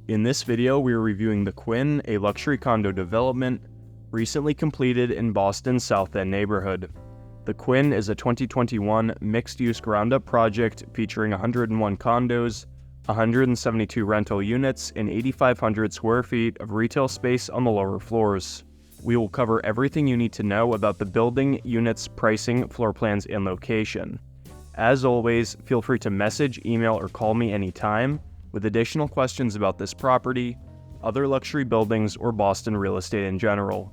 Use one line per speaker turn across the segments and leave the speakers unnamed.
In this video, we are reviewing the Quinn, a luxury condo development recently completed in Boston's South End neighborhood. The Quinn is a 2021 mixed-use ground-up project featuring 101 condos, 172 rental units, and 8,500 square feet of retail space on the lower floors. We will cover everything you need to know about the building, units, pricing, floor plans, and location. As always, feel free to message, email, or call me anytime with additional questions about this property, other luxury buildings, or Boston real estate in general.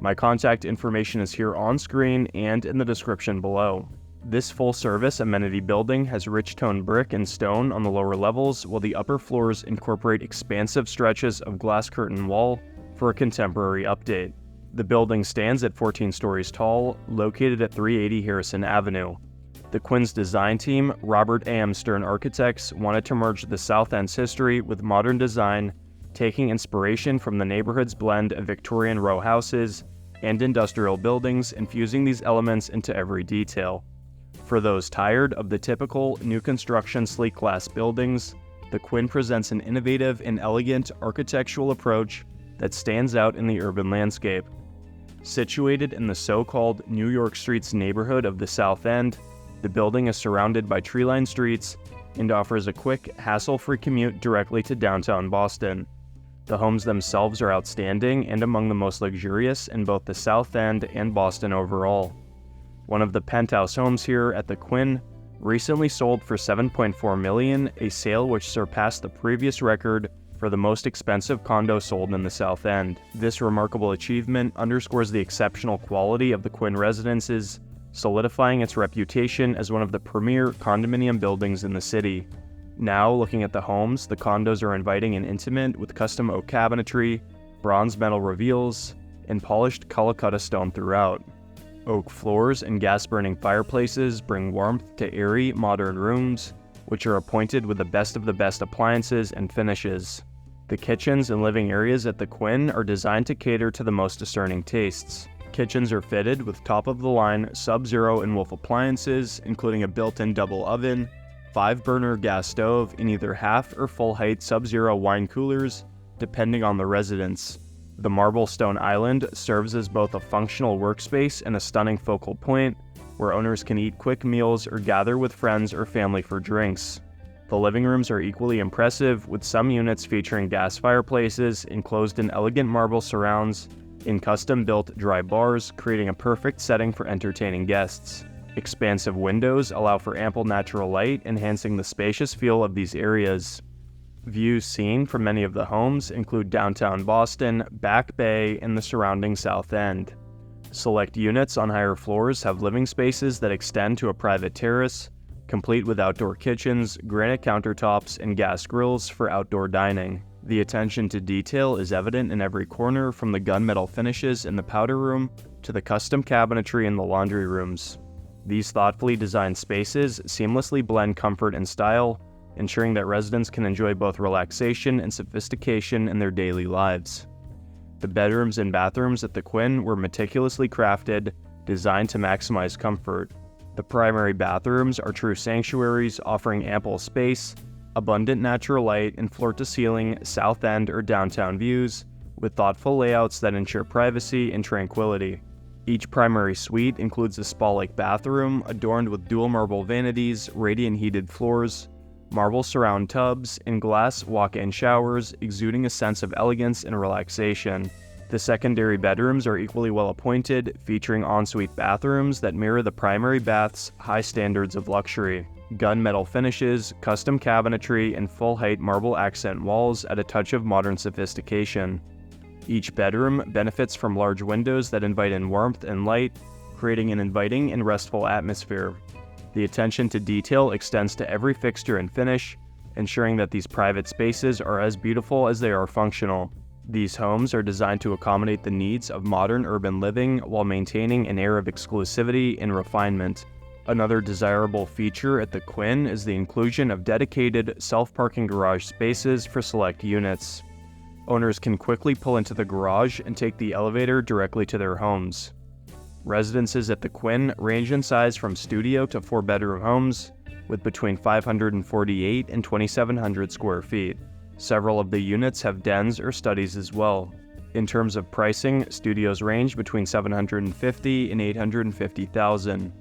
My contact information is here on screen and in the description below. This full-service amenity building has rich toned brick and stone on the lower levels, while the upper floors incorporate expansive stretches of glass curtain wall for a contemporary update. The building stands at 14 stories tall, located at 380 Harrison Avenue. The Quinn's design team, Robert A.M. Stern Architects, wanted to merge the South End's history with modern design, taking inspiration from the neighborhood's blend of Victorian row houses and industrial buildings, infusing these elements into every detail. For those tired of the typical new construction sleek glass buildings, the Quinn presents an innovative and elegant architectural approach that stands out in the urban landscape. Situated in the so-called New York Streets neighborhood of the South End, the building is surrounded by tree-lined streets and offers a quick, hassle-free commute directly to downtown Boston. The homes themselves are outstanding and among the most luxurious in both the South End and Boston overall. One of the penthouse homes here at the Quinn recently sold for $7.4 million, a sale which surpassed the previous record for the most expensive condo sold in the South End. This remarkable achievement underscores the exceptional quality of the Quinn Residences, solidifying its reputation as one of the premier condominium buildings in the city. Now, looking at the homes, the condos are inviting and intimate with custom oak cabinetry, bronze metal reveals, and polished Calcutta stone throughout. Oak floors and gas-burning fireplaces bring warmth to airy, modern rooms, which are appointed with the best of the best appliances and finishes. The kitchens and living areas at the Quinn are designed to cater to the most discerning tastes. Kitchens are fitted with top-of-the-line Sub-Zero and Wolf appliances, including a built-in double oven, 5-burner gas stove, and either half or full-height Sub-Zero wine coolers, depending on the residence. The marble stone island serves as both a functional workspace and a stunning focal point, where owners can eat quick meals or gather with friends or family for drinks. The living rooms are equally impressive, with some units featuring gas fireplaces enclosed in elegant marble surrounds in custom-built dry bars, creating a perfect setting for entertaining guests. Expansive windows allow for ample natural light, enhancing the spacious feel of these areas. Views seen from many of the homes include downtown Boston, Back Bay, and the surrounding South End. Select units on higher floors have living spaces that extend to a private terrace, complete with outdoor kitchens, granite countertops, and gas grills for outdoor dining. The attention to detail is evident in every corner, from the gunmetal finishes in the powder room to the custom cabinetry in the laundry rooms. These thoughtfully designed spaces seamlessly blend comfort and style, ensuring that residents can enjoy both relaxation and sophistication in their daily lives. The bedrooms and bathrooms at the Quinn were meticulously crafted, designed to maximize comfort. The primary bathrooms are true sanctuaries, offering ample space, abundant natural light, and floor-to-ceiling South End or downtown views, with thoughtful layouts that ensure privacy and tranquility. Each primary suite includes a spa-like bathroom adorned with dual marble vanities, radiant heated floors, marble surround tubs, and glass walk-in showers, exuding a sense of elegance and relaxation. The secondary bedrooms are equally well appointed, featuring ensuite bathrooms that mirror the primary bath's high standards of luxury. Gunmetal finishes, custom cabinetry, and full-height marble accent walls add a touch of modern sophistication. Each bedroom benefits from large windows that invite in warmth and light, creating an inviting and restful atmosphere. The attention to detail extends to every fixture and finish, ensuring that these private spaces are as beautiful as they are functional. These homes are designed to accommodate the needs of modern urban living while maintaining an air of exclusivity and refinement. Another desirable feature at the Quinn is the inclusion of dedicated self-parking garage spaces for select units. Owners can quickly pull into the garage and take the elevator directly to their homes. Residences at the Quinn range in size from studio to 4-bedroom homes, with between 548 and 2,700 square feet. Several of the units have dens or studies as well. In terms of pricing, studios range between $750,000 and $850,000.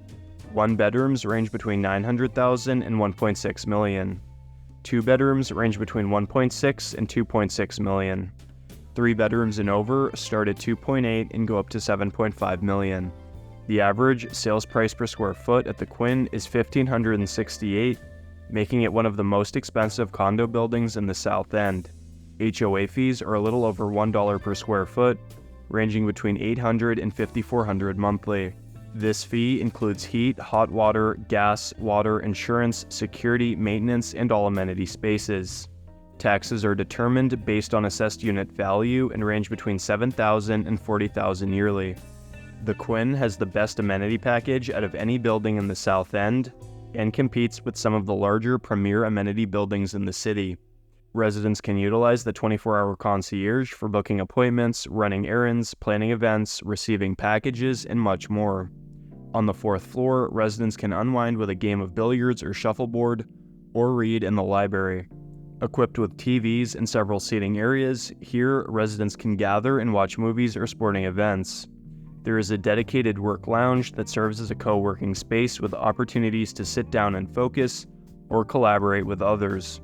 One bedrooms range between $900,000 and $1.6 million. Two bedrooms range between $1.6 and $2.6 million. Three bedrooms and over start at $2.8 and go up to $7.5 million. The average sales price per square foot at the Quinn is $1,568, making it one of the most expensive condo buildings in the South End. HOA fees are a little over $1 per square foot, ranging between $800 and $5,400 monthly. This fee includes heat, hot water, gas, water, insurance, security, maintenance, and all amenity spaces. Taxes are determined based on assessed unit value and range between $7,000 and $40,000 yearly. The Quinn has the best amenity package out of any building in the South End and competes with some of the larger premier amenity buildings in the city. Residents can utilize the 24-hour concierge for booking appointments, running errands, planning events, receiving packages, and much more. On the 4th floor, residents can unwind with a game of billiards or shuffleboard, or read in the library. Equipped with TVs and several seating areas, here residents can gather and watch movies or sporting events. There is a dedicated work lounge that serves as a co-working space with opportunities to sit down and focus or collaborate with others.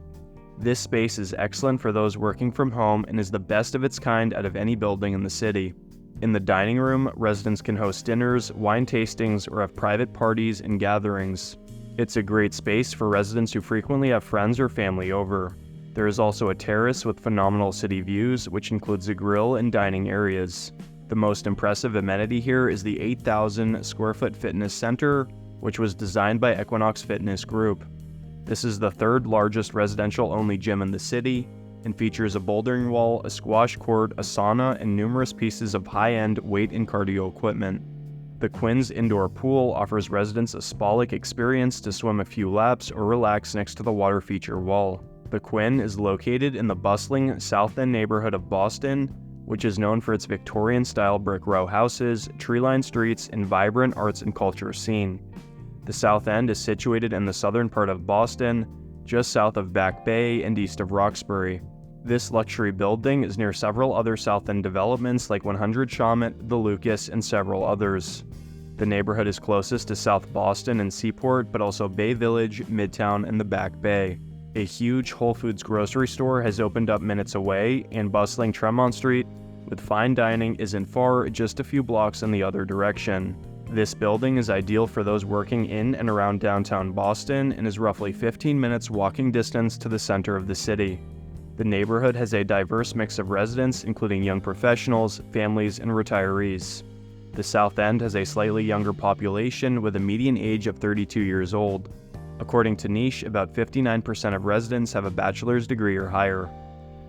This space is excellent for those working from home and is the best of its kind out of any building in the city. In the dining room, residents can host dinners, wine tastings, or have private parties and gatherings. It's a great space for residents who frequently have friends or family over. There is also a terrace with phenomenal city views, which includes a grill and dining areas. The most impressive amenity here is the 8,000 square foot fitness center, which was designed by Equinox Fitness Group. This is the third largest residential-only gym in the city, and features a bouldering wall, a squash court, a sauna, and numerous pieces of high-end weight and cardio equipment. The Quinn's indoor pool offers residents a spa-like experience to swim a few laps or relax next to the water feature wall. The Quinn is located in the bustling South End neighborhood of Boston, which is known for its Victorian-style brick row houses, tree-lined streets, and vibrant arts and culture scene. The South End is situated in the southern part of Boston, just south of Back Bay and east of Roxbury. This luxury building is near several other South End developments like 100 Shawmut, The Lucas, and several others. The neighborhood is closest to South Boston and Seaport, but also Bay Village, Midtown, and the Back Bay. A huge Whole Foods grocery store has opened up minutes away, and bustling Tremont Street with fine dining isn't far, just a few blocks in the other direction. This building is ideal for those working in and around downtown Boston and is roughly 15 minutes walking distance to the center of the city. The neighborhood has a diverse mix of residents, including young professionals, families, and retirees. The South End has a slightly younger population with a median age of 32 years old. According to Niche, about 59% of residents have a bachelor's degree or higher.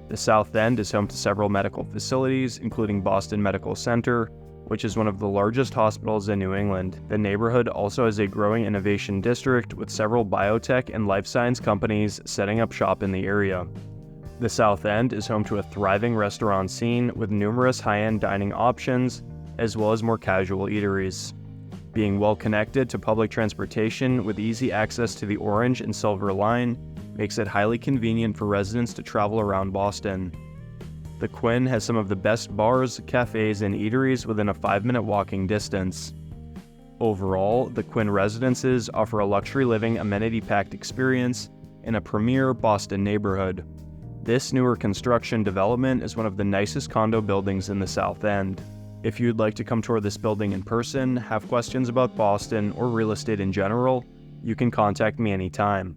The South End is home to several medical facilities, including Boston Medical Center, which is one of the largest hospitals in New England. The neighborhood also has a growing innovation district with several biotech and life science companies setting up shop in the area. The South End is home to a thriving restaurant scene with numerous high-end dining options, as well as more casual eateries. Being well connected to public transportation with easy access to the Orange and Silver Line makes it highly convenient for residents to travel around Boston. The Quinn has some of the best bars, cafes, and eateries within a 5-minute walking distance. Overall, the Quinn Residences offer a luxury living amenity-packed experience in a premier Boston neighborhood. This newer construction development is one of the nicest condo buildings in the South End. If you'd like to come tour this building in person, have questions about Boston or real estate in general, you can contact me anytime.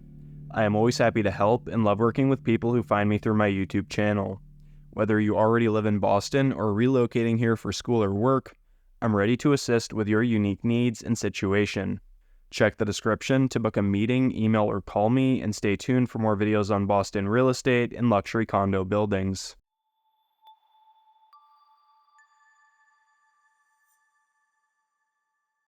I am always happy to help and love working with people who find me through my YouTube channel. Whether you already live in Boston or relocating here for school or work, I'm ready to assist with your unique needs and situation. Check the description to book a meeting, email, or call me, and stay tuned for more videos on Boston real estate and luxury condo buildings.